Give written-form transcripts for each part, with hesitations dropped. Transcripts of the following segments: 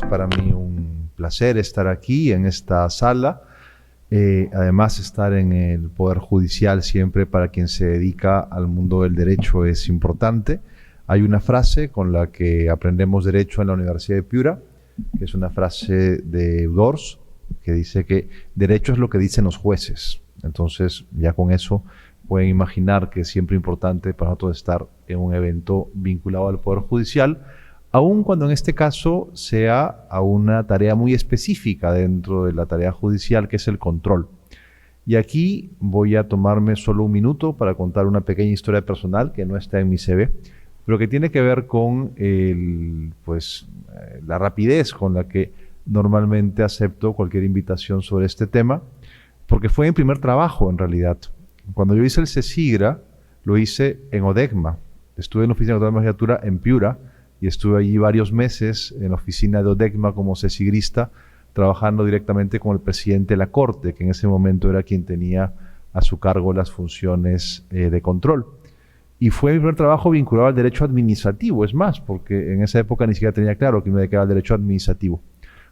Es para mí un placer estar aquí en esta sala. Además, estar en el Poder Judicial siempre para quien se dedica al mundo del derecho es importante. Hay una frase con la que aprendemos derecho en la Universidad de Piura, que es una frase de Eudors, que dice que derecho es lo que dicen los jueces. Entonces, ya con eso pueden imaginar que es siempre importante para nosotros estar en un evento vinculado al Poder Judicial, aun cuando en este caso sea a una tarea muy específica dentro de la tarea judicial, que es el control. Y aquí voy a tomarme solo un minuto para contar una pequeña historia personal que no está en mi CV, pero que tiene que ver con la rapidez con la que normalmente acepto cualquier invitación sobre este tema, porque fue mi primer trabajo en realidad. Cuando yo hice el CESIGRA, lo hice en ODECMA. Estuve en la oficina de magistratura en Piura y estuve allí varios meses en la oficina de ODECMA como cesigrista, trabajando directamente con el presidente de la Corte, que en ese momento era quien tenía a su cargo las funciones de control. Y fue mi primer trabajo vinculado al derecho administrativo, es más, porque en esa época ni siquiera tenía claro que me dedicaba al derecho administrativo.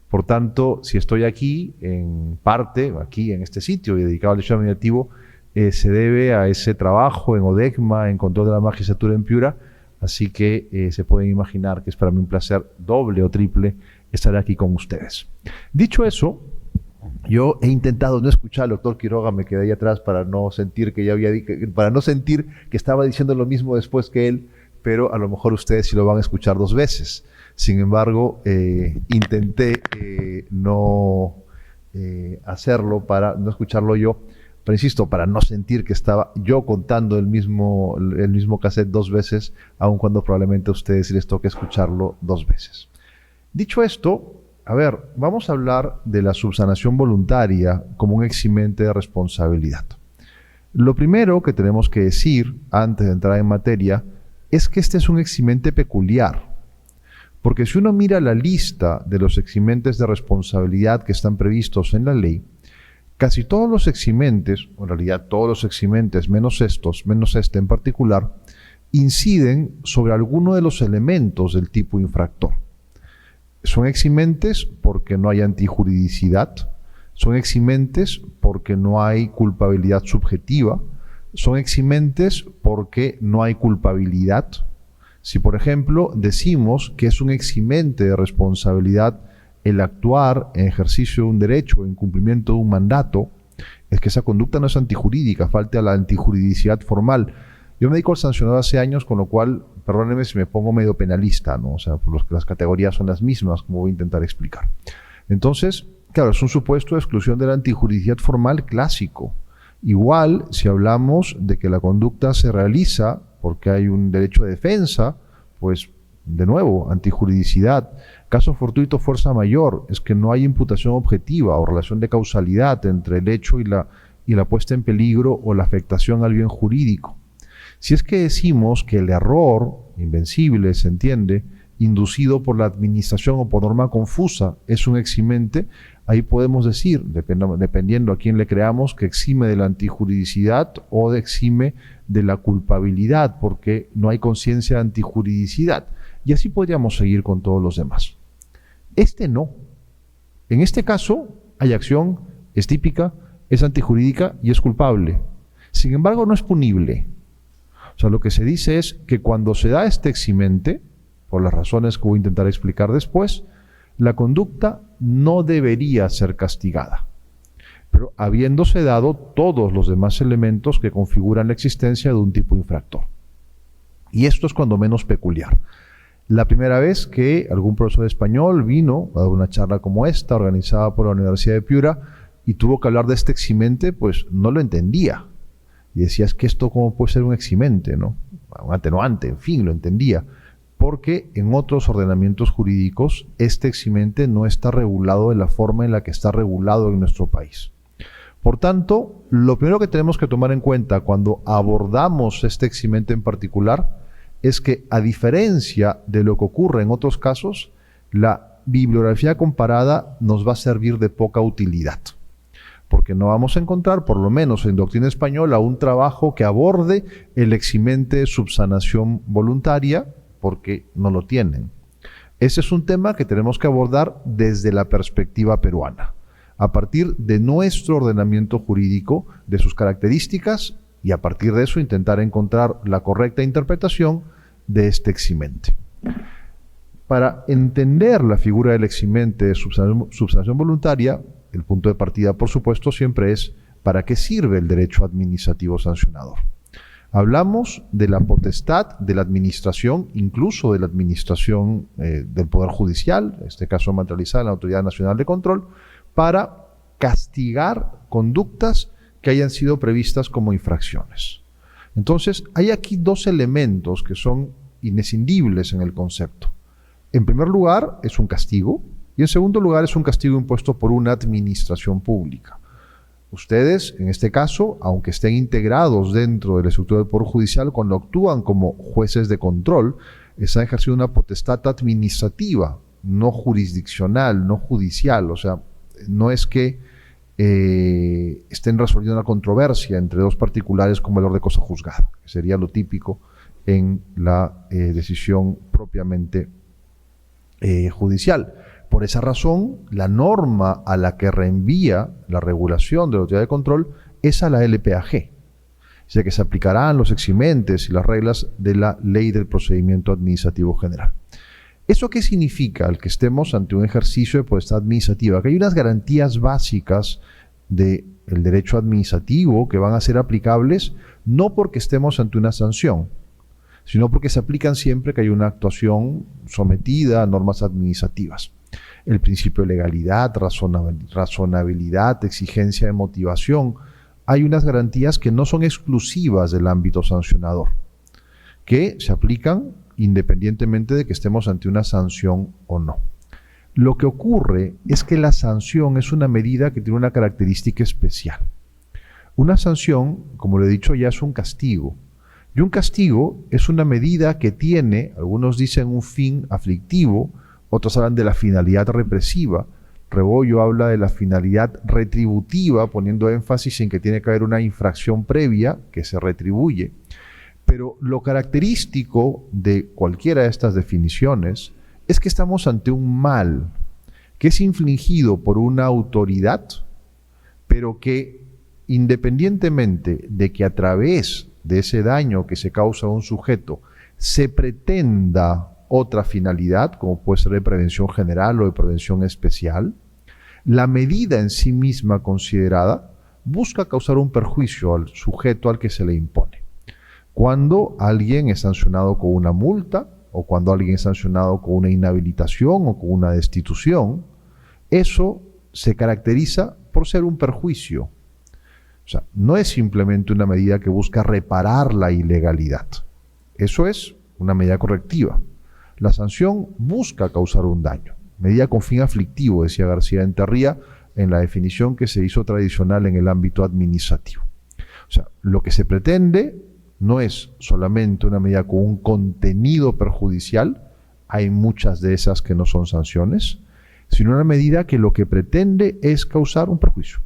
Por tanto, si estoy aquí, en parte, aquí en este sitio y dedicado al derecho administrativo, se debe a ese trabajo en ODECMA, en control de la magistratura en Piura, así que se pueden imaginar que es para mí un placer doble o triple estar aquí con ustedes. Dicho eso, yo he intentado no escuchar al doctor Quiroga, me quedé ahí atrás para no sentir que estaba diciendo lo mismo después que él, pero a lo mejor ustedes sí lo van a escuchar dos veces. Sin embargo, intenté no hacerlo para no escucharlo yo, pero insisto, para no sentir que estaba yo contando el mismo cassette dos veces, aun cuando probablemente a ustedes sí les toque escucharlo dos veces. Dicho esto, a ver, vamos a hablar de la subsanación voluntaria como un eximente de responsabilidad. Lo primero que tenemos que decir, antes de entrar en materia, es que este es un eximente peculiar. Porque si uno mira la lista de los eximentes de responsabilidad que están previstos en la ley, casi todos los eximentes, o en realidad todos los eximentes, menos este en particular, inciden sobre alguno de los elementos del tipo infractor. Son eximentes porque no hay antijuridicidad, son eximentes porque no hay culpabilidad subjetiva, son eximentes porque no hay culpabilidad. Si, por ejemplo, decimos que es un eximente de responsabilidad el actuar en ejercicio de un derecho o en cumplimiento de un mandato, es que esa conducta no es antijurídica, falta la antijuridicidad formal. Yo me dedico al sancionado hace años, con lo cual, perdónenme si me pongo medio penalista, ¿no? O sea, las categorías son las mismas, como voy a intentar explicar. Entonces, claro, es un supuesto de exclusión de la antijuridicidad formal clásico. Igual, si hablamos de que la conducta se realiza porque hay un derecho de defensa, pues, de nuevo, antijuridicidad. Caso fortuito, fuerza mayor, es que no hay imputación objetiva o relación de causalidad entre el hecho y la puesta en peligro o la afectación al bien jurídico. Si es que decimos que el error, invencible, se entiende, inducido por la administración o por norma confusa, es un eximente, ahí podemos decir, dependiendo a quién le creamos, que exime de la antijuridicidad o exime de la culpabilidad, porque no hay conciencia de antijuridicidad. Y así podríamos seguir con todos los demás. Este no. En este caso hay acción, es típica, es antijurídica y es culpable. Sin embargo, no es punible. O sea, lo que se dice es que cuando se da este eximente, por las razones que voy a intentar explicar después, la conducta no debería ser castigada. Pero habiéndose dado todos los demás elementos que configuran la existencia de un tipo infractor. Y esto es cuando menos peculiar. La primera vez que algún profesor español vino a dar una charla como esta, organizada por la Universidad de Piura, y tuvo que hablar de este eximente, pues no lo entendía. Y decía, es que esto cómo puede ser un eximente, ¿no? Un atenuante, en fin, lo entendía. Porque en otros ordenamientos jurídicos este eximente no está regulado de la forma en la que está regulado en nuestro país. Por tanto, lo primero que tenemos que tomar en cuenta cuando abordamos este eximente en particular es que, a diferencia de lo que ocurre en otros casos, la bibliografía comparada nos va a servir de poca utilidad. Porque no vamos a encontrar, por lo menos en doctrina española, un trabajo que aborde el eximente de subsanación voluntaria, porque no lo tienen. Ese es un tema que tenemos que abordar desde la perspectiva peruana, a partir de nuestro ordenamiento jurídico, de sus características, y a partir de eso intentar encontrar la correcta interpretación de este eximente. Para entender la figura del eximente de subsanación voluntaria, el punto de partida, por supuesto, siempre es ¿para qué sirve el derecho administrativo sancionador? Hablamos de la potestad de la administración, incluso de la administración del Poder Judicial, en este caso materializada en la Autoridad Nacional de Control, para castigar conductas que hayan sido previstas como infracciones. Entonces, hay aquí dos elementos que son inescindibles en el concepto. En primer lugar, es un castigo, y en segundo lugar, es un castigo impuesto por una administración pública. Ustedes, en este caso, aunque estén integrados dentro de la estructura del Poder Judicial, cuando actúan como jueces de control, están ejerciendo una potestad administrativa, no jurisdiccional, no judicial. O sea, no es que estén resolviendo una controversia entre dos particulares como valor de cosa juzgada, que sería lo típico en la decisión propiamente judicial. Por esa razón, la norma a la que reenvía la regulación de la autoridad de control es a la LPAG, o sea que se aplicarán los eximentes y las reglas de la Ley del Procedimiento Administrativo General. ¿Eso qué significa? El que estemos ante un ejercicio de potestad administrativa, que hay unas garantías básicas del derecho administrativo que van a ser aplicables no porque estemos ante una sanción, sino porque se aplican siempre que hay una actuación sometida a normas administrativas. El principio de legalidad, razonabilidad, exigencia de motivación. Hay unas garantías que no son exclusivas del ámbito sancionador, que se aplican independientemente de que estemos ante una sanción o no. Lo que ocurre es que la sanción es una medida que tiene una característica especial. Una sanción, como le he dicho ya, es un castigo. Y un castigo es una medida que tiene, algunos dicen un fin aflictivo, otros hablan de la finalidad represiva. Rebollo habla de la finalidad retributiva, poniendo énfasis en que tiene que haber una infracción previa que se retribuye. Pero lo característico de cualquiera de estas definiciones es que estamos ante un mal que es infligido por una autoridad, pero que independientemente de que a través de ese daño que se causa a un sujeto se pretenda otra finalidad, como puede ser de prevención general o de prevención especial, la medida en sí misma considerada busca causar un perjuicio al sujeto al que se le impone. Cuando alguien es sancionado con una multa, o cuando alguien es sancionado con una inhabilitación o con una destitución, eso se caracteriza por ser un perjuicio. O sea, no es simplemente una medida que busca reparar la ilegalidad. Eso es una medida correctiva. La sanción busca causar un daño. Medida con fin aflictivo, decía García Enterría, en la definición que se hizo tradicional en el ámbito administrativo. O sea, lo que se pretende no es solamente una medida con un contenido perjudicial, hay muchas de esas que no son sanciones, sino una medida que lo que pretende es causar un perjuicio.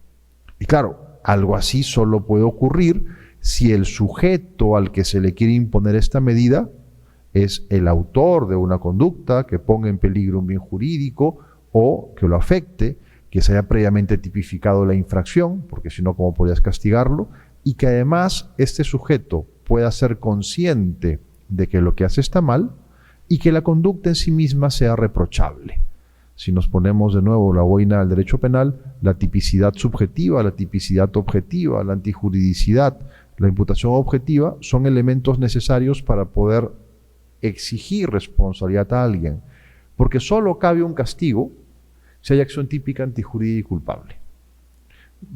Y claro, algo así solo puede ocurrir si el sujeto al que se le quiere imponer esta medida es el autor de una conducta que ponga en peligro un bien jurídico o que lo afecte, que se haya previamente tipificado la infracción, porque si no, ¿cómo podrías castigarlo? Y que además este sujeto pueda ser consciente de que lo que hace está mal y que la conducta en sí misma sea reprochable. Si nos ponemos de nuevo la boina del derecho penal, la tipicidad subjetiva, la tipicidad objetiva, la antijuridicidad, la imputación objetiva son elementos necesarios para poder exigir responsabilidad a alguien, porque solo cabe un castigo si hay acción típica antijurídica y culpable.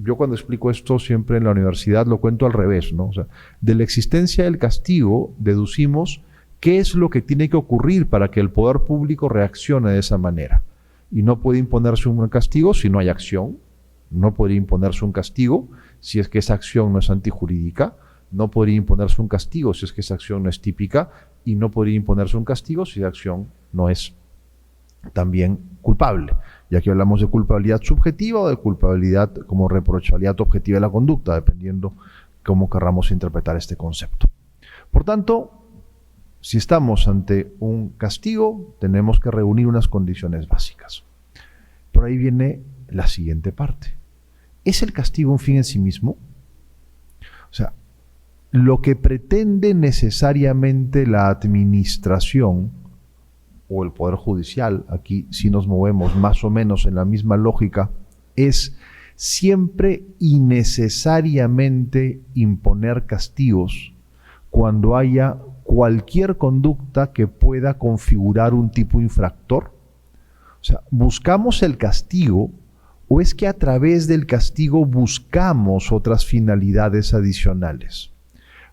Yo cuando explico esto siempre en la universidad lo cuento al revés, ¿no? O sea, de la existencia del castigo deducimos qué es lo que tiene que ocurrir para que el poder público reaccione de esa manera. Y no puede imponerse un castigo si no hay acción, no podría imponerse un castigo si es que esa acción no es antijurídica, no podría imponerse un castigo si es que esa acción no es típica, y no podría imponerse un castigo si esa acción no es también culpable. Y aquí hablamos de culpabilidad subjetiva o de culpabilidad como reprochabilidad objetiva de la conducta, dependiendo cómo querramos interpretar este concepto. Por tanto, si estamos ante un castigo, tenemos que reunir unas condiciones básicas. Por ahí viene la siguiente parte. ¿Es el castigo un fin en sí mismo? O sea, lo que pretende necesariamente la administración o el Poder Judicial, aquí sí nos movemos más o menos en la misma lógica, es siempre y necesariamente imponer castigos cuando haya cualquier conducta que pueda configurar un tipo infractor. O sea, ¿buscamos el castigo o es que a través del castigo buscamos otras finalidades adicionales?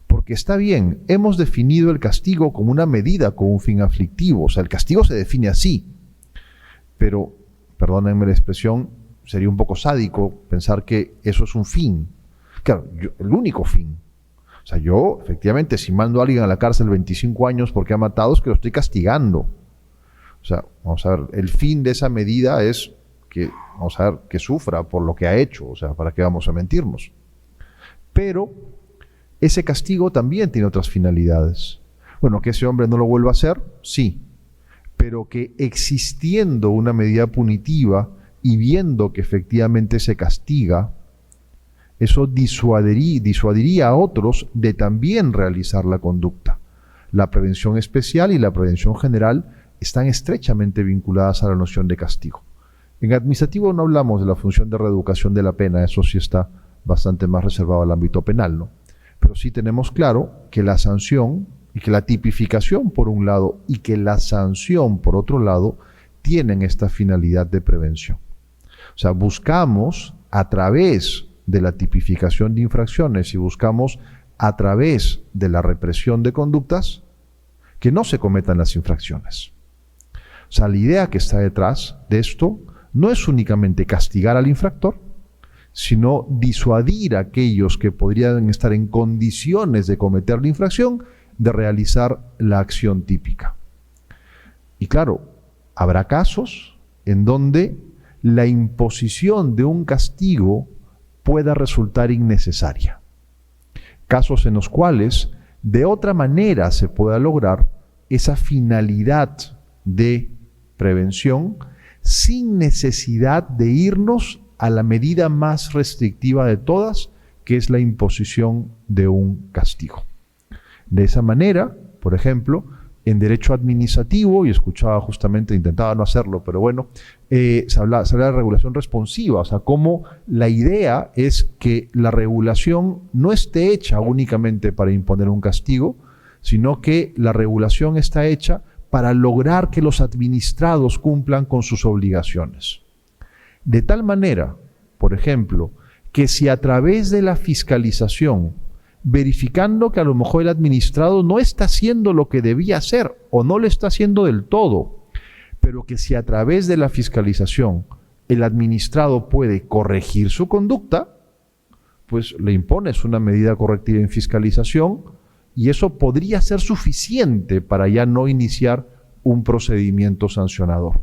Porque está bien, hemos definido el castigo como una medida con un fin aflictivo, o sea, el castigo se define así, pero, perdónenme la expresión, sería un poco sádico pensar que eso es un fin. Claro, el único fin. O sea, yo, efectivamente, si mando a alguien a la cárcel 25 años porque ha matado, es que lo estoy castigando. O sea, vamos a ver, el fin de esa medida es que, vamos a ver, que sufra por lo que ha hecho, o sea, ¿para qué vamos a mentirnos? Pero ese castigo también tiene otras finalidades. Bueno, que ese hombre no lo vuelva a hacer, sí, pero que existiendo una medida punitiva y viendo que efectivamente se castiga, eso disuadiría a otros de también realizar la conducta. La prevención especial y la prevención general están estrechamente vinculadas a la noción de castigo. En administrativo no hablamos de la función de reeducación de la pena, eso sí está bastante más reservado al ámbito penal, ¿no? Pero sí tenemos claro que la sanción y que la tipificación por un lado y que la sanción por otro lado tienen esta finalidad de prevención. O sea, buscamos a través de la tipificación de infracciones y buscamos a través de la represión de conductas que no se cometan las infracciones. O sea, la idea que está detrás de esto no es únicamente castigar al infractor, sino disuadir a aquellos que podrían estar en condiciones de cometer la infracción de realizar la acción típica. Y claro, habrá casos en donde la imposición de un castigo pueda resultar innecesaria. Casos en los cuales de otra manera se pueda lograr esa finalidad de prevención sin necesidad de irnos a la medida más restrictiva de todas, que es la imposición de un castigo. De esa manera, por ejemplo, en derecho administrativo, y escuchaba justamente, intentaba no hacerlo, pero bueno, se habla de regulación responsiva, o sea, cómo la idea es que la regulación no esté hecha únicamente para imponer un castigo, sino que la regulación está hecha para lograr que los administrados cumplan con sus obligaciones. De tal manera, por ejemplo, que si a través de la fiscalización, verificando que a lo mejor el administrado no está haciendo lo que debía hacer o no lo está haciendo del todo, pero que si a través de la fiscalización el administrado puede corregir su conducta, pues le impones una medida correctiva en fiscalización y eso podría ser suficiente para ya no iniciar un procedimiento sancionador.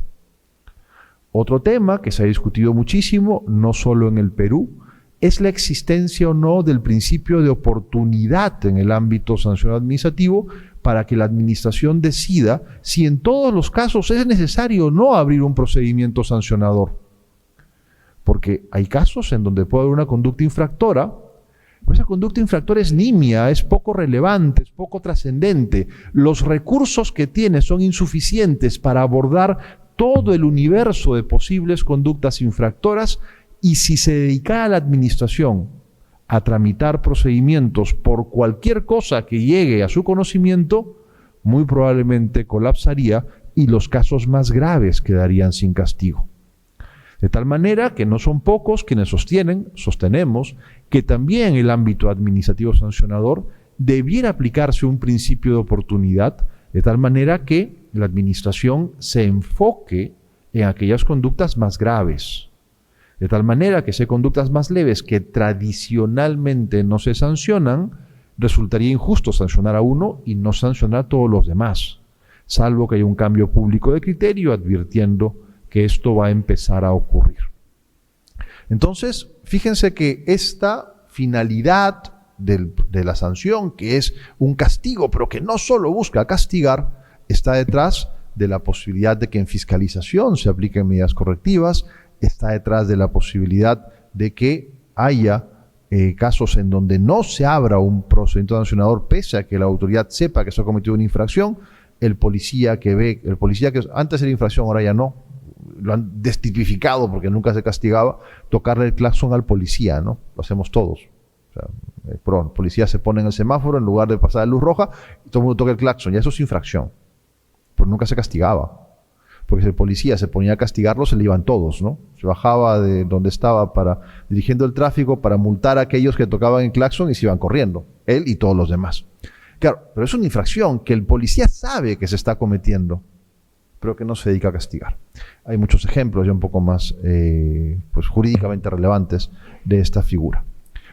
Otro tema que se ha discutido muchísimo, no solo en el Perú, es la existencia o no del principio de oportunidad en el ámbito sancionador administrativo para que la administración decida si en todos los casos es necesario o no abrir un procedimiento sancionador. Porque hay casos en donde puede haber una conducta infractora, pero esa conducta infractora es nimia, es poco relevante, es poco trascendente. Los recursos que tiene son insuficientes para abordar todo el universo de posibles conductas infractoras y si se dedicara a la administración a tramitar procedimientos por cualquier cosa que llegue a su conocimiento, muy probablemente colapsaría y los casos más graves quedarían sin castigo. De tal manera que no son pocos quienes sostenemos que también el ámbito administrativo sancionador debiera aplicarse un principio de oportunidad, de tal manera que la administración se enfoque en aquellas conductas más graves. De tal manera que si hay conductas más leves que tradicionalmente no se sancionan, resultaría injusto sancionar a uno y no sancionar a todos los demás, salvo que haya un cambio público de criterio advirtiendo que esto va a empezar a ocurrir. Entonces, fíjense que esta finalidad de la sanción, que es un castigo, pero que no solo busca castigar, está detrás de la posibilidad de que en fiscalización se apliquen medidas correctivas, está detrás de la posibilidad de que haya casos en donde no se abra un procedimiento sancionador pese a que la autoridad sepa que se ha cometido una infracción. El policía que antes era infracción, ahora ya no, lo han destipificado porque nunca se castigaba, tocarle el claxon al policía, ¿no? Lo hacemos todos. O sea, el policía se pone en el semáforo en lugar de pasar la luz roja y todo el mundo toca el claxon, y eso es infracción. Pero nunca se castigaba. Porque si el policía se ponía a castigarlo, se le iban todos, ¿no? Se bajaba de donde estaba dirigiendo el tráfico para multar a aquellos que tocaban el claxon y se iban corriendo, él y todos los demás. Claro, pero es una infracción que el policía sabe que se está cometiendo, pero que no se dedica a castigar. Hay muchos ejemplos ya un poco más jurídicamente relevantes de esta figura.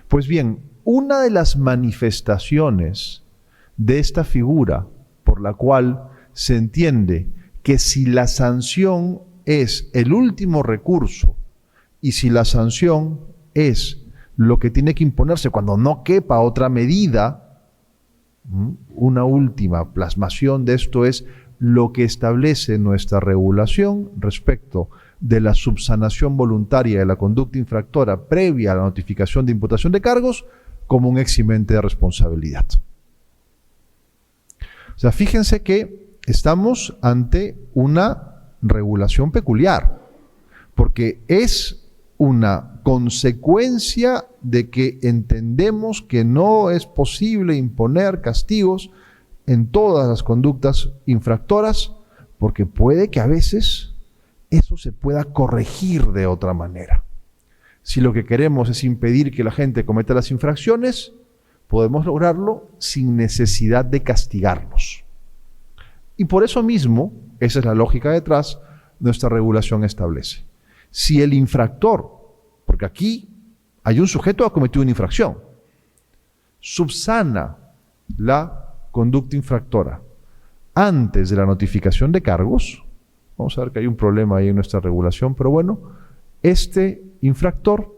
Pues bien, una de las manifestaciones de esta figura por la cual se entiende que si la sanción es el último recurso y si la sanción es lo que tiene que imponerse cuando no quepa otra medida, una última plasmación de esto es lo que establece nuestra regulación respecto de la subsanación voluntaria de la conducta infractora previa a la notificación de imputación de cargos como un eximente de responsabilidad. O sea, fíjense que estamos ante una regulación peculiar, porque es una consecuencia de que entendemos que no es posible imponer castigos en todas las conductas infractoras, porque puede que a veces eso se pueda corregir de otra manera. Si lo que queremos es impedir que la gente cometa las infracciones, podemos lograrlo sin necesidad de castigarlos. Y por eso mismo, esa es la lógica detrás, nuestra regulación establece. Si el infractor, porque aquí hay un sujeto que ha cometido una infracción, subsana la conducta infractora antes de la notificación de cargos, vamos a ver que hay un problema ahí en nuestra regulación, pero bueno, este infractor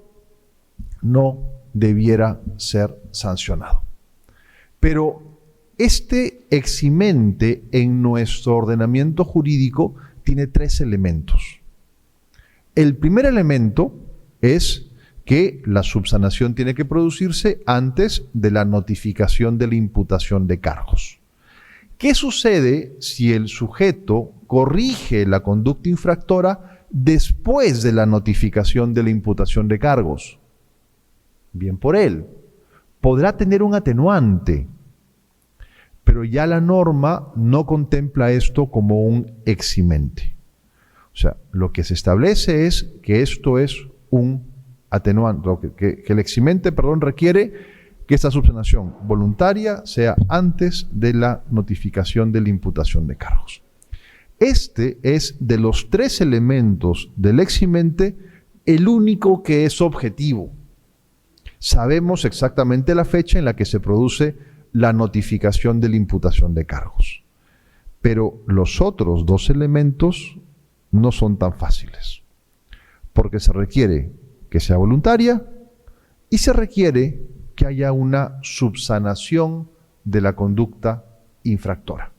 no debiera ser sancionado. Pero este eximente en nuestro ordenamiento jurídico tiene 3 elementos. El primer elemento es que la subsanación tiene que producirse antes de la notificación de la imputación de cargos. ¿Qué sucede si el sujeto corrige la conducta infractora después de la notificación de la imputación de cargos? Bien por él. Podrá tener un atenuante, pero ya la norma no contempla esto como un eximente. O sea, lo que se establece es que esto es un atenuante, que el eximente, requiere que esta subsanación voluntaria sea antes de la notificación de la imputación de cargos. Este es, de los 3 elementos del eximente, el único que es objetivo. Sabemos exactamente la fecha en la que se produce la notificación de la imputación de cargos. Pero los otros 2 elementos no son tan fáciles, porque se requiere que sea voluntaria y se requiere que haya una subsanación de la conducta infractora.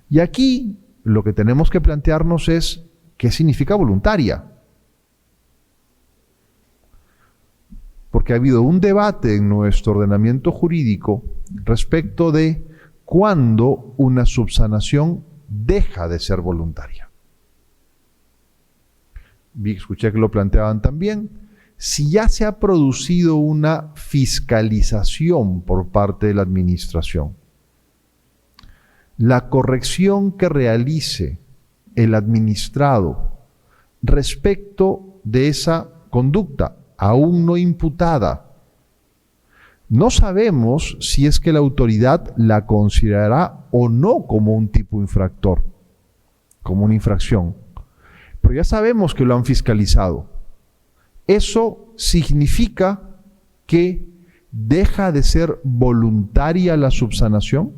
Y aquí lo que tenemos que plantearnos es ¿qué significa voluntaria? Porque ha habido un debate en nuestro ordenamiento jurídico respecto de cuándo una subsanación deja de ser voluntaria. Escuché que lo planteaban también. Si ya se ha producido una fiscalización por parte de la administración, la corrección que realice el administrado respecto de esa conducta aún no imputada, no sabemos si es que la autoridad la considerará o no como un tipo infractor, como una infracción. Pero ya sabemos que lo han fiscalizado. ¿Eso significa que deja de ser voluntaria la subsanación?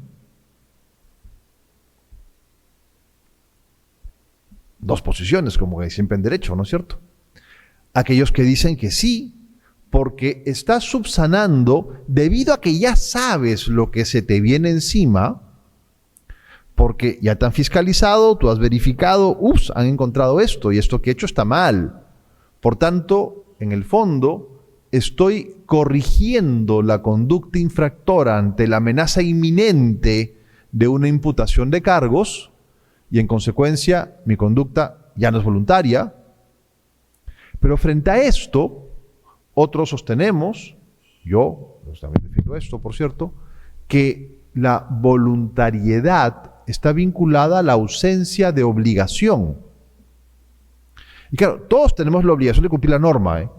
Dos posiciones, como siempre en derecho, ¿no es cierto? Aquellos que dicen que sí, porque estás subsanando debido a que ya sabes lo que se te viene encima, porque ya te han fiscalizado, tú has verificado, han encontrado esto y esto que he hecho está mal. Por tanto, en el fondo, estoy corrigiendo la conducta infractora ante la amenaza inminente de una imputación de cargos y en consecuencia mi conducta ya no es voluntaria. Pero frente a esto, otros sostenemos, yo también defiendo esto, por cierto, que la voluntariedad está vinculada a la ausencia de obligación. Y claro, todos tenemos la obligación de cumplir la norma,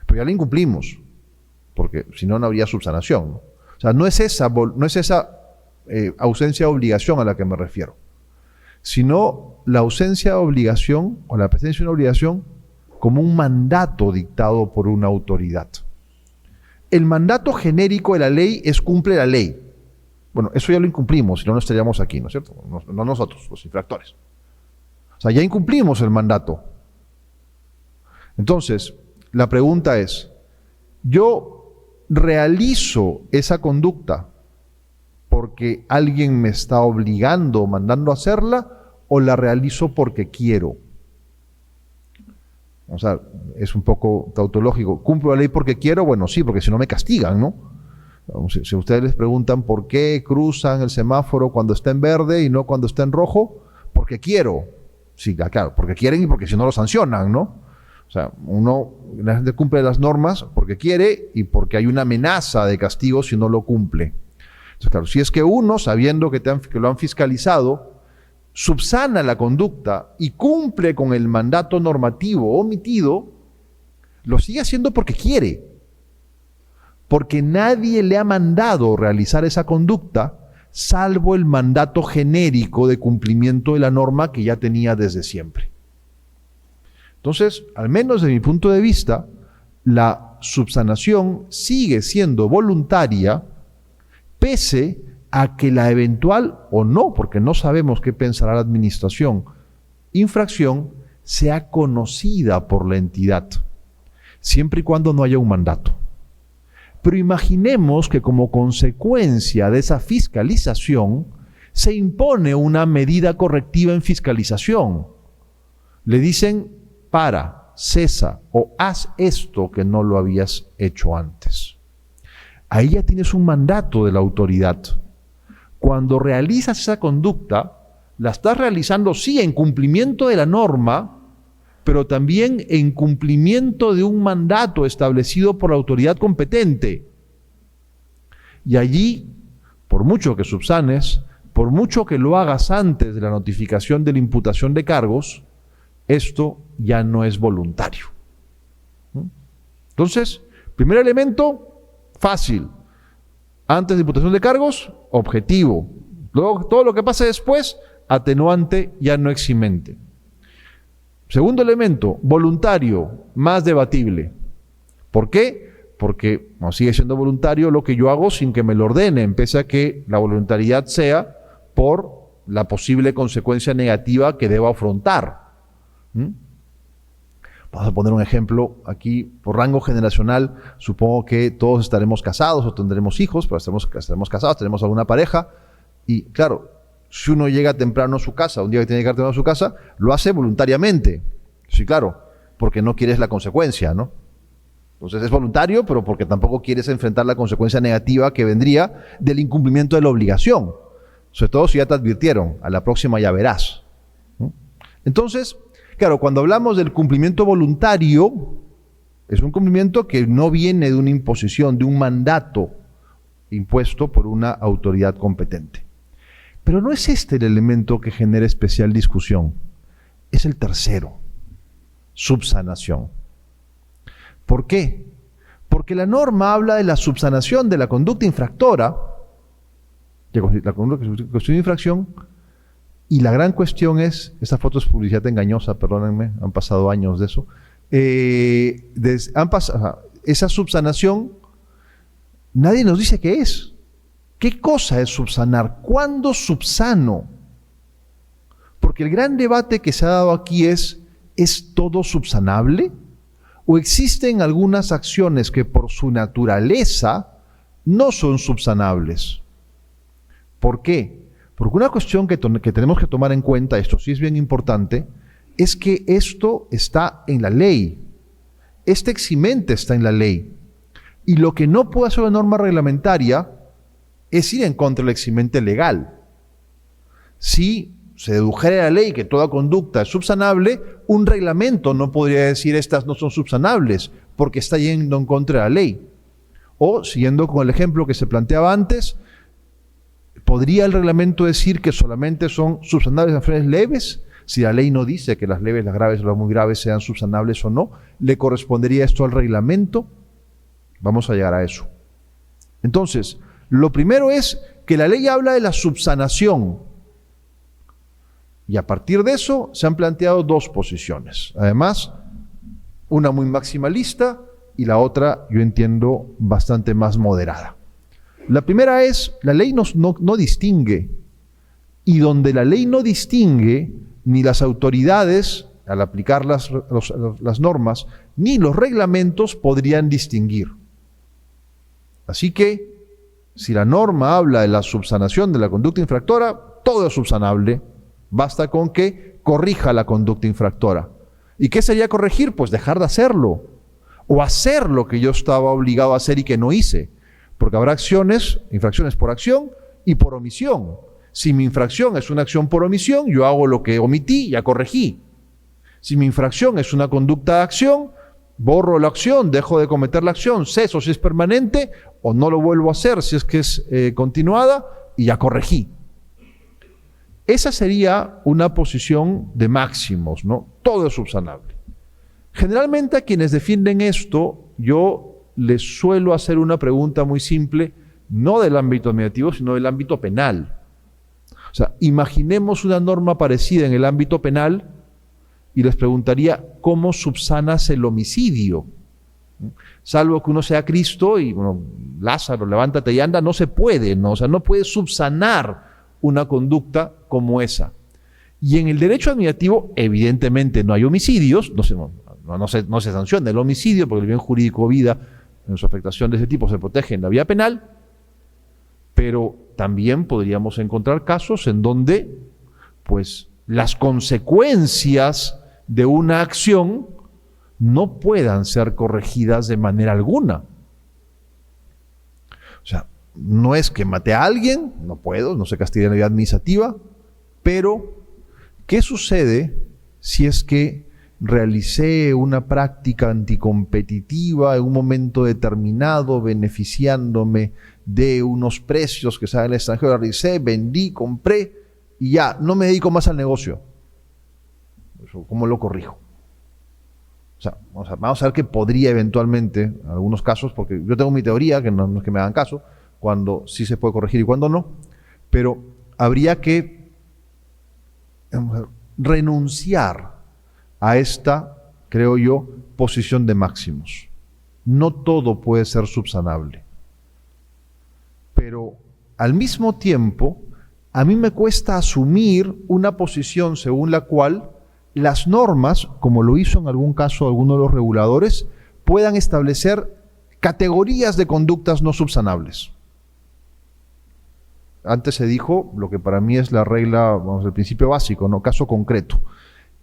pero ya la incumplimos, porque si no, no habría subsanación, ¿no? O sea, no es esa ausencia de obligación a la que me refiero, sino la ausencia de obligación o la presencia de una obligación como un mandato dictado por una autoridad. El mandato genérico de la ley es cumple la ley. Bueno, eso ya lo incumplimos, si no, no estaríamos aquí, ¿no es cierto? No nosotros, los infractores. O sea, ya incumplimos el mandato. Entonces, la pregunta es, ¿yo realizo esa conducta porque alguien me está obligando, mandando a hacerla, o la realizo porque quiero? O sea, es un poco tautológico. ¿Cumplo la ley porque quiero? Bueno, sí, porque si no me castigan, ¿no? Si ustedes les preguntan por qué cruzan el semáforo cuando está en verde y no cuando está en rojo, porque quiero. Sí, claro, porque quieren y porque si no lo sancionan, ¿no? O sea, la gente cumple las normas porque quiere y porque hay una amenaza de castigo si no lo cumple. Entonces, claro, si es que uno, sabiendo que lo han fiscalizado, subsana la conducta y cumple con el mandato normativo omitido, lo sigue haciendo porque quiere. Porque nadie le ha mandado realizar esa conducta, salvo el mandato genérico de cumplimiento de la norma que ya tenía desde siempre. Entonces, al menos desde mi punto de vista, la subsanación sigue siendo voluntaria, pese a que la eventual, o no, porque no sabemos qué pensará la administración, infracción sea conocida por la entidad, siempre y cuando no haya un mandato. Pero imaginemos que como consecuencia de esa fiscalización se impone una medida correctiva en fiscalización. Le dicen, cesa o haz esto que no lo habías hecho antes. Ahí ya tienes un mandato de la autoridad. Cuando realizas esa conducta, la estás realizando sí en cumplimiento de la norma, pero también en cumplimiento de un mandato establecido por la autoridad competente. Y allí, por mucho que subsanes, por mucho que lo hagas antes de la notificación de la imputación de cargos, esto ya no es voluntario. Entonces, primer elemento, fácil. Antes de imputación de cargos, objetivo. Luego, todo lo que pase después, atenuante, ya no eximente. Segundo elemento, voluntario, más debatible. ¿Por qué? Porque sigue siendo voluntario lo que yo hago sin que me lo ordenen, pese a que la voluntariedad sea por la posible consecuencia negativa que debo afrontar. Vamos a poner un ejemplo aquí, por rango generacional, supongo que todos estaremos casados o tendremos hijos, pero estaremos casados, tenemos alguna pareja, y claro, si uno llega temprano a su casa, un día que tiene que llegar temprano a su casa, lo hace voluntariamente. Sí, claro, porque no quieres la consecuencia, ¿no? Entonces es voluntario, pero porque tampoco quieres enfrentar la consecuencia negativa que vendría del incumplimiento de la obligación. Sobre todo si ya te advirtieron, a la próxima ya verás. Entonces, claro, cuando hablamos del cumplimiento voluntario, es un cumplimiento que no viene de una imposición, de un mandato impuesto por una autoridad competente. Pero no es este el elemento que genera especial discusión, es el tercero, subsanación. ¿Por qué? Porque la norma habla de la subsanación de la conducta infractora, la conducta que constituye infracción, y la gran cuestión es, esta foto es publicidad engañosa, perdónenme, han pasado años de eso, esa subsanación, nadie nos dice qué es. ¿Qué cosa es subsanar? ¿Cuándo subsano? Porque el gran debate que se ha dado aquí ¿es todo subsanable? o existen algunas acciones que por su naturaleza no son subsanables. ¿Por qué? Porque una cuestión que tenemos que tomar en cuenta, esto sí es bien importante, es que esto está en la ley. Este eximente está en la ley. Y lo que no puede hacer la norma reglamentaria es ir en contra del eximente legal. Si se dedujera de la ley que toda conducta es subsanable, un reglamento no podría decir estas no son subsanables, porque está yendo en contra de la ley. O, siguiendo con el ejemplo que se planteaba antes, ¿podría el reglamento decir que solamente son subsanables las acciones leves? Si la ley no dice que las leves, las graves o las muy graves sean subsanables o no, ¿le correspondería esto al reglamento? Vamos a llegar a eso. Entonces, lo primero es que la ley habla de la subsanación. Y a partir de eso se han planteado dos posiciones. Además, una muy maximalista y la otra, yo entiendo, bastante más moderada. La primera es, la ley no distingue. Y donde la ley no distingue, ni las autoridades, al aplicar las normas, ni los reglamentos podrían distinguir. Así que, si la norma habla de la subsanación de la conducta infractora, todo es subsanable. Basta con que corrija la conducta infractora. ¿Y qué sería corregir? Pues dejar de hacerlo. O hacer lo que yo estaba obligado a hacer y que no hice. Porque habrá infracciones por acción y por omisión. Si mi infracción es una acción por omisión, yo hago lo que omití y ya corregí. Si mi infracción es una conducta de acción, borro la acción, dejo de cometer la acción, ceso si es permanente o no lo vuelvo a hacer si es que es continuada y ya corregí. Esa sería una posición de máximos, ¿no? Todo es subsanable. Generalmente a quienes defienden esto, yo les suelo hacer una pregunta muy simple, no del ámbito administrativo, sino del ámbito penal. O sea, imaginemos una norma parecida en el ámbito penal y les preguntaría, ¿cómo subsanas el homicidio? Salvo que uno sea Cristo y, bueno, Lázaro, levántate y anda, no se puede, ¿no? O sea, no puede subsanar una conducta como esa. Y en el derecho administrativo, evidentemente no hay homicidios, no se sanciona el homicidio, porque el bien jurídico vida, en su afectación de ese tipo, se protege en la vía penal, pero también podríamos encontrar casos en donde, pues, las consecuencias de una acción no puedan ser corregidas de manera alguna. O sea, no es que maté a alguien, no puedo, no se castiga en la vía administrativa, pero ¿qué sucede si es que realicé una práctica anticompetitiva en un momento determinado, beneficiándome de unos precios que salen en el extranjero, realicé, vendí, compré y ya, no me dedico más al negocio? ¿Cómo lo corrijo? O sea, vamos a ver que podría eventualmente, en algunos casos, porque yo tengo mi teoría, que no es que me hagan caso, cuando sí se puede corregir y cuando no, pero habría que renunciar a esta, creo yo, posición de máximos. No todo puede ser subsanable. Pero al mismo tiempo, a mí me cuesta asumir una posición según la cual las normas, como lo hizo en algún caso alguno de los reguladores, puedan establecer categorías de conductas no subsanables. Antes se dijo lo que para mí es la regla, vamos, el principio básico, ¿no? Caso concreto.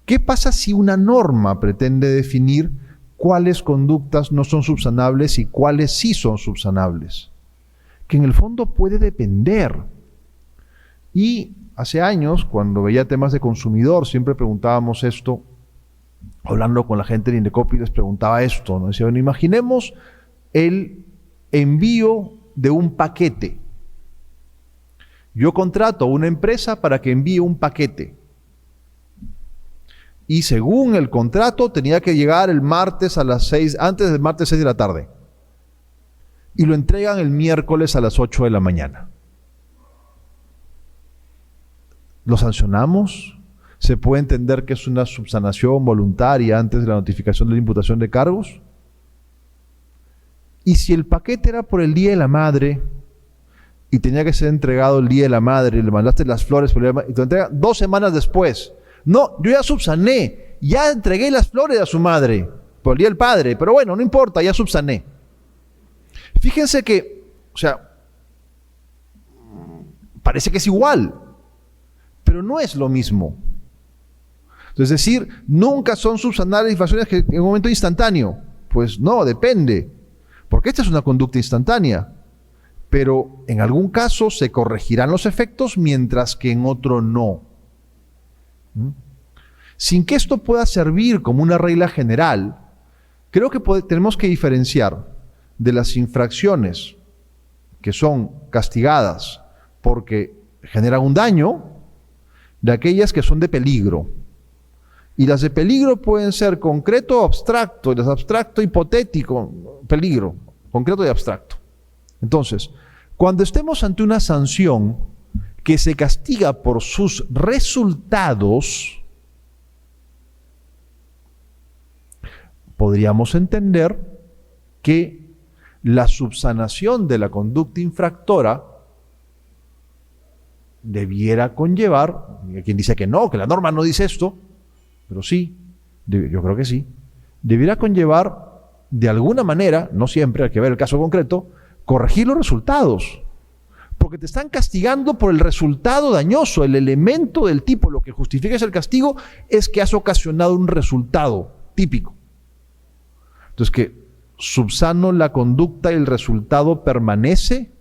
¿Qué pasa si una norma pretende definir cuáles conductas no son subsanables y cuáles sí son subsanables? Que en el fondo puede depender. Y hace años, cuando veía temas de consumidor, siempre preguntábamos esto, hablando con la gente de Indecopi, les preguntaba esto, ¿no? Decía, bueno, imaginemos el envío de un paquete. Yo contrato a una empresa para que envíe un paquete. Y según el contrato, tenía que llegar el martes a las 6, antes del martes 6 de la tarde. Y lo entregan el miércoles a las 8 de la mañana. ¿Lo sancionamos? ¿Se puede entender que es una subsanación voluntaria antes de la notificación de la imputación de cargos? Y si el paquete era por el Día de la Madre y tenía que ser entregado el Día de la Madre, le mandaste las flores y te lo entregan 2 semanas después. No, yo ya subsané, ya entregué las flores a su madre, por el Día del Padre, pero bueno, no importa, ya subsané. Fíjense que, o sea, parece que es igual, pero no es lo mismo. Es decir, nunca son subsanables infracciones que en un momento instantáneo. Pues no, depende, porque esta es una conducta instantánea, pero en algún caso se corregirán los efectos, mientras que en otro no. Sin que esto pueda servir como una regla general, creo que tenemos que diferenciar de las infracciones que son castigadas porque generan un daño, de aquellas que son de peligro. Y las de peligro pueden ser concreto o abstracto, y las de abstracto hipotético, peligro, concreto y abstracto. Entonces, cuando estemos ante una sanción que se castiga por sus resultados, podríamos entender que la subsanación de la conducta infractora debiera conllevar, hay quien dice que no, que la norma no dice esto, pero sí, yo creo que sí, debiera conllevar de alguna manera, no siempre, hay que ver el caso concreto, corregir los resultados. Porque te están castigando por el resultado dañoso, el elemento del tipo, lo que justifica el castigo es que has ocasionado un resultado típico. Entonces, que subsano la conducta y el resultado permanece,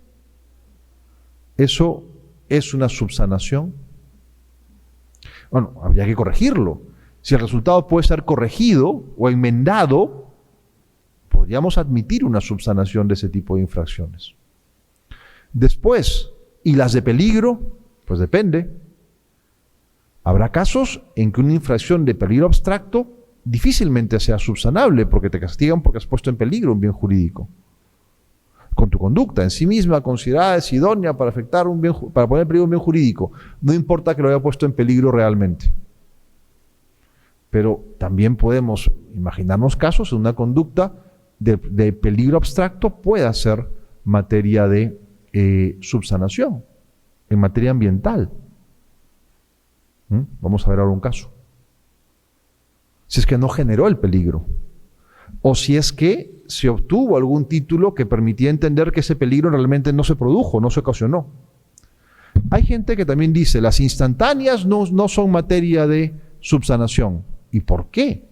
¿eso es una subsanación? Bueno, habría que corregirlo. Si el resultado puede ser corregido o enmendado, podríamos admitir una subsanación de ese tipo de infracciones. Después, ¿y las de peligro? Pues depende. Habrá casos en que una infracción de peligro abstracto difícilmente sea subsanable porque te castigan porque has puesto en peligro un bien jurídico. Con tu conducta en sí misma considerada es idónea para afectar un bien, para poner en peligro un bien jurídico, no importa que lo haya puesto en peligro realmente. Pero también podemos imaginarnos casos en una conducta de peligro abstracto pueda ser materia de subsanación, en materia ambiental. Vamos a ver ahora un caso. Si es que no generó el peligro, o si es que se obtuvo algún título que permitía entender que ese peligro realmente no se produjo, no se ocasionó. Hay gente que también dice, las instantáneas no son materia de subsanación. ¿Y por qué?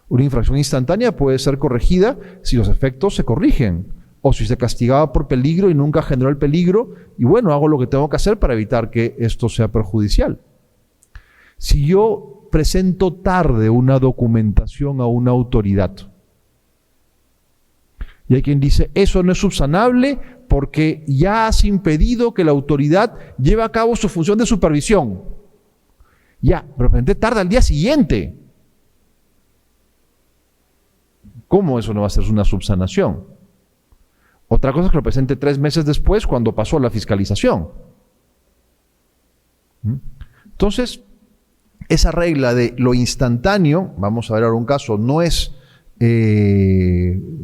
Una infracción instantánea puede ser corregida si los efectos se corrigen, o si se castigaba por peligro y nunca generó el peligro, y bueno, hago lo que tengo que hacer para evitar que esto sea perjudicial. Si yo presento tarde una documentación a una autoridad, y hay quien dice, eso no es subsanable porque ya has impedido que la autoridad lleve a cabo su función de supervisión. Ya, pero de repente tarda al día siguiente. ¿Cómo eso no va a ser una subsanación? Otra cosa es que lo presente 3 meses después cuando pasó la fiscalización. Entonces, esa regla de lo instantáneo, vamos a ver ahora un caso, no es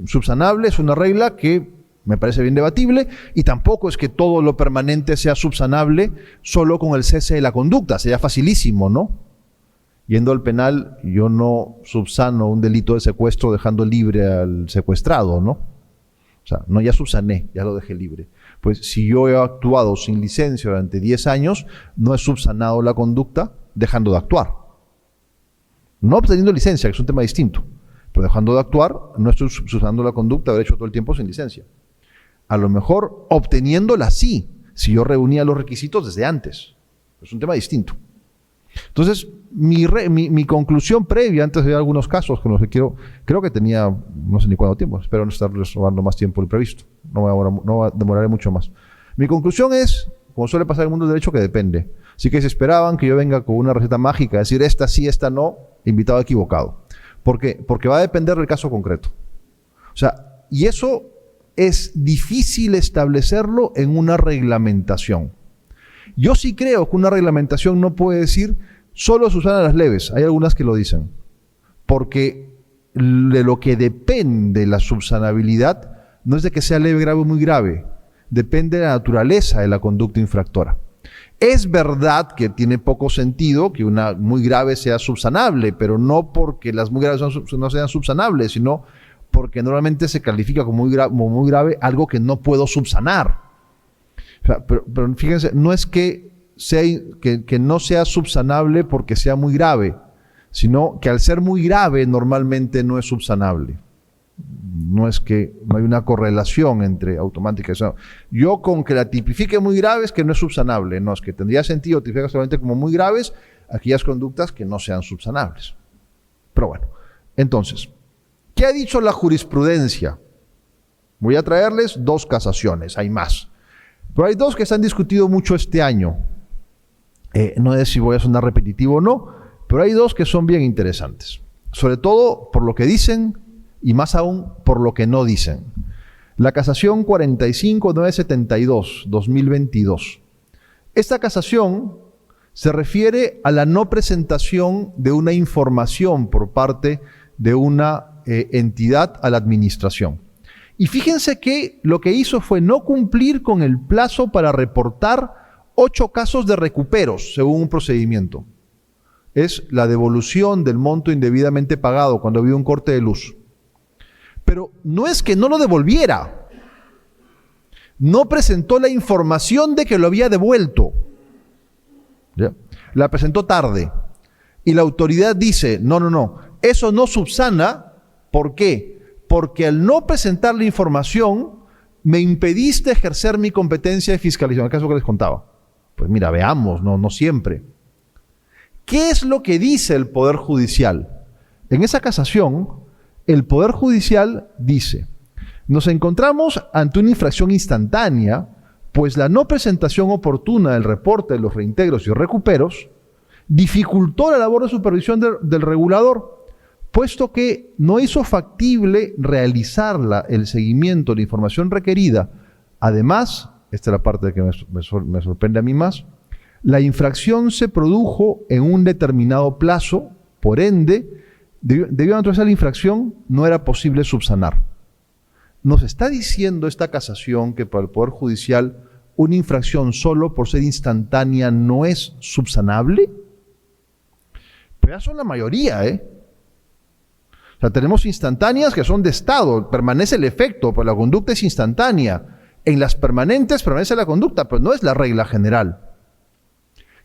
subsanable, es una regla que me parece bien debatible, y tampoco es que todo lo permanente sea subsanable solo con el cese de la conducta, sería facilísimo, ¿no? Yendo al penal, yo no subsano un delito de secuestro dejando libre al secuestrado, ¿no? O sea, no, ya subsané, ya lo dejé libre. Pues si yo he actuado sin licencia durante 10 años, no he subsanado la conducta dejando de actuar. No obteniendo licencia, que es un tema distinto, pero dejando de actuar, no estoy subsanando la conducta de haber hecho todo el tiempo sin licencia. A lo mejor obteniéndola sí, si yo reunía los requisitos desde antes. Es un tema distinto. Entonces, mi conclusión previa, antes de ver algunos casos con los que creo que tenía, no sé ni cuánto tiempo, espero no estar robando más tiempo del previsto, no demoraré mucho más. Mi conclusión es, como suele pasar en el mundo del derecho, que depende. Así que si esperaban que yo venga con una receta mágica, decir esta sí, esta no, invitado equivocado. ¿Por qué? Porque va a depender del caso concreto. O sea, y eso es difícil establecerlo en una reglamentación. Yo sí creo que una reglamentación no puede decir solo se usan las leves. Hay algunas que lo dicen. Porque de lo que depende la subsanabilidad no es de que sea leve, grave o muy grave. Depende de la naturaleza de la conducta infractora. Es verdad que tiene poco sentido que una muy grave sea subsanable, pero no porque las muy graves no sean subsanables, sino porque normalmente se califica como muy grave algo que no puedo subsanar. O sea, pero fíjense, no es que no sea subsanable porque sea muy grave, sino que al ser muy grave normalmente no es subsanable. No es que no hay una correlación entre automática y eso. Yo con que la tipifique muy grave es que no es subsanable. No, es que tendría sentido tipificar solamente como muy graves aquellas conductas que no sean subsanables. Pero bueno, entonces, ¿qué ha dicho la jurisprudencia? Voy a traerles 2 casaciones, hay más. Pero hay 2 que se han discutido mucho este año. No sé si voy a sonar repetitivo o no, pero hay 2 que son bien interesantes. Sobre todo por lo que dicen y más aún por lo que no dicen. La casación 45972-2022. Esta casación se refiere a la no presentación de una información por parte de una entidad a la administración. Y fíjense que lo que hizo fue no cumplir con el plazo para reportar 8 casos de recuperos según un procedimiento. Es la devolución del monto indebidamente pagado cuando había un corte de luz. Pero no es que no lo devolviera. No presentó la información de que lo había devuelto. ¿Ya? La presentó tarde. Y la autoridad dice, no, eso no subsana. ¿Por qué? Porque al no presentar la información, me impediste ejercer mi competencia de fiscalización. ¿El caso que les contaba? Pues mira, veamos, no siempre. ¿Qué es lo que dice el Poder Judicial? En esa casación, el Poder Judicial dice, nos encontramos ante una infracción instantánea, pues la no presentación oportuna del reporte de los reintegros y recuperos dificultó la labor de supervisión del regulador, puesto que no hizo factible realizar el seguimiento de la información requerida. Además, esta es la parte que me sorprende a mí más, la infracción se produjo en un determinado plazo, por ende, debido a la naturaleza de la infracción, no era posible subsanar. ¿Nos está diciendo esta casación que para el Poder Judicial una infracción solo por ser instantánea no es subsanable? Pero ya son la mayoría, O sea, tenemos instantáneas que son de Estado, permanece el efecto, pues la conducta es instantánea. En las permanentes permanece la conducta, pero no es la regla general.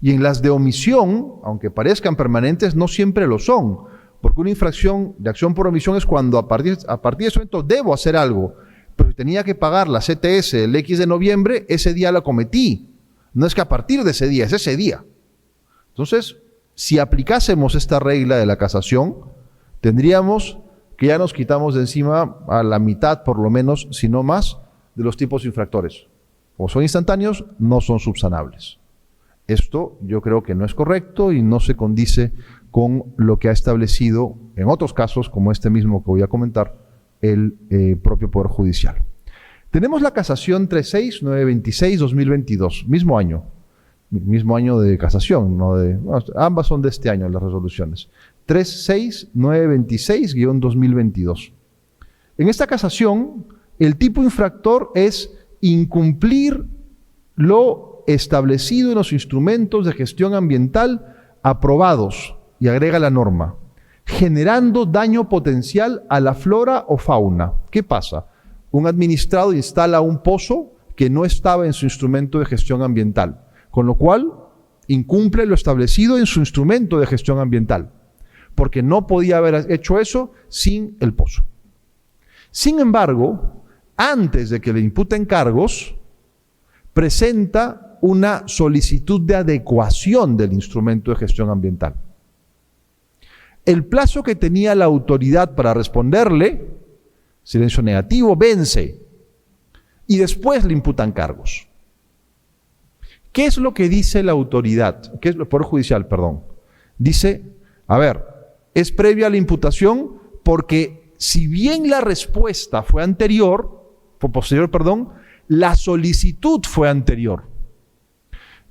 Y en las de omisión, aunque parezcan permanentes, no siempre lo son. Porque una infracción de acción por omisión es cuando a partir de ese momento debo hacer algo, pero si tenía que pagar la CTS el X de noviembre, ese día la cometí. No es que a partir de ese día, es ese día. Entonces, si aplicásemos esta regla de la casación, tendríamos que ya nos quitamos de encima a la mitad, por lo menos, si no más, de los tipos infractores. Como son instantáneos, no son subsanables. Esto yo creo que no es correcto y no se condice con lo que ha establecido en otros casos, como este mismo que voy a comentar, el propio Poder Judicial. Tenemos la casación 36926-2022, mismo año de casación, ambas son de este año las resoluciones. 36926-2022. En esta casación, el tipo infractor es incumplir lo establecido en los instrumentos de gestión ambiental aprobados, y agrega la norma, generando daño potencial a la flora o fauna. ¿Qué pasa? Un administrado instala un pozo que no estaba en su instrumento de gestión ambiental, con lo cual incumple lo establecido en su instrumento de gestión ambiental, porque no podía haber hecho eso sin el pozo. Sin embargo, antes de que le imputen cargos, presenta una solicitud de adecuación del instrumento de gestión ambiental. El plazo que tenía la autoridad para responderle, silencio negativo, vence y después le imputan cargos. ¿Qué es lo que dice la autoridad? ¿Qué es el Poder Judicial, perdón? Dice, a ver, es previa a la imputación porque si bien la respuesta fue posterior, la solicitud fue anterior.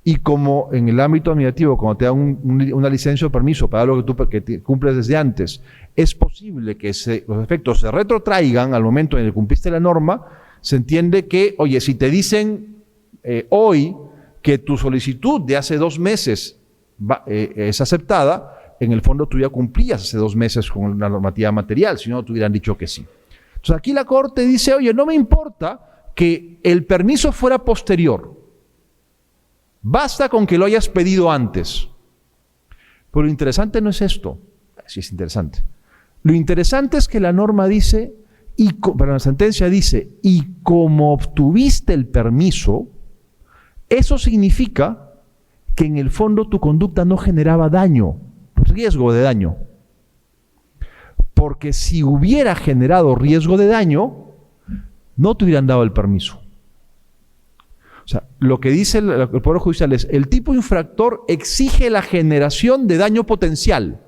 Y como en el ámbito administrativo, cuando te dan una licencia o permiso para algo que tú cumples desde antes, es posible que los efectos se retrotraigan al momento en el que cumpliste la norma, se entiende que, oye, si te dicen hoy que tu solicitud de hace 2 meses es aceptada, en el fondo tú ya cumplías hace 2 meses con la normativa material, si no te hubieran dicho que sí. Entonces aquí la Corte dice, oye, no me importa que el permiso fuera posterior, basta con que lo hayas pedido antes. Pero lo interesante no es esto, sí es interesante. Lo interesante es que la norma dice, la sentencia dice, y como obtuviste el permiso, eso significa que en el fondo tu conducta no generaba daño, riesgo de daño. Porque si hubiera generado riesgo de daño, no te hubieran dado el permiso. O sea, lo que dice el Poder Judicial es, el tipo infractor exige la generación de daño potencial.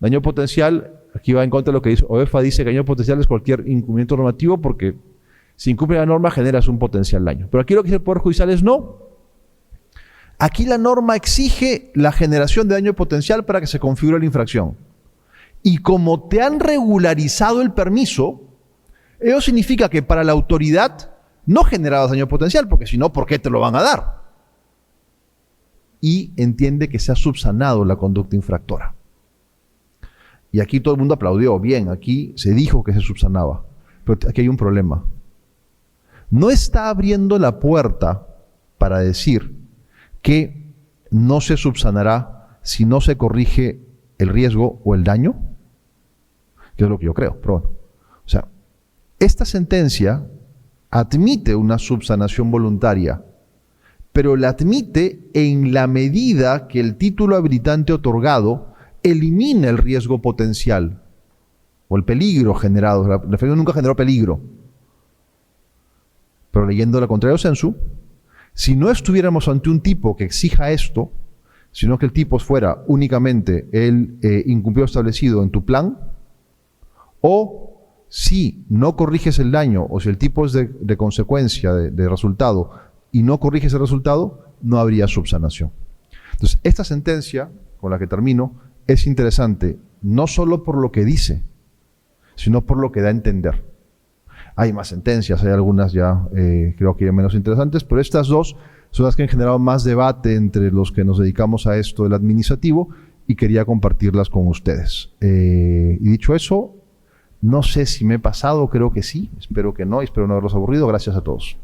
Daño potencial, aquí va en contra de lo que dice OEFA, dice que daño potencial es cualquier incumplimiento normativo porque si incumple la norma generas un potencial daño. Pero aquí lo que dice el Poder Judicial es no. Aquí la norma exige la generación de daño potencial para que se configure la infracción. Y como te han regularizado el permiso, eso significa que para la autoridad no generabas daño potencial, porque si no, ¿por qué te lo van a dar? Y entiende que se ha subsanado la conducta infractora. Y aquí todo el mundo aplaudió, bien, aquí se dijo que se subsanaba. Pero aquí hay un problema. No está abriendo la puerta para decir que no se subsanará si no se corrige el riesgo o el daño, que es lo que yo creo, pero bueno. O sea, esta sentencia admite una subsanación voluntaria, pero la admite en la medida que el título habilitante otorgado elimina el riesgo potencial o el peligro generado. La defensa nunca generó peligro. Pero leyendo la contrario sensu, si no estuviéramos ante un tipo que exija esto, sino que el tipo fuera únicamente el incumplido establecido en tu plan, o si no corriges el daño, o si el tipo es de consecuencia, de resultado, y no corriges el resultado, no habría subsanación. Entonces, esta sentencia, con la que termino, es interesante, no solo por lo que dice, sino por lo que da a entender. Hay más sentencias, hay algunas ya creo que menos interesantes, pero estas dos son las que han generado más debate entre los que nos dedicamos a esto del administrativo y quería compartirlas con ustedes. Y dicho eso, no sé si me he pasado, creo que sí, espero que no, y espero no haberlos aburrido. Gracias a todos.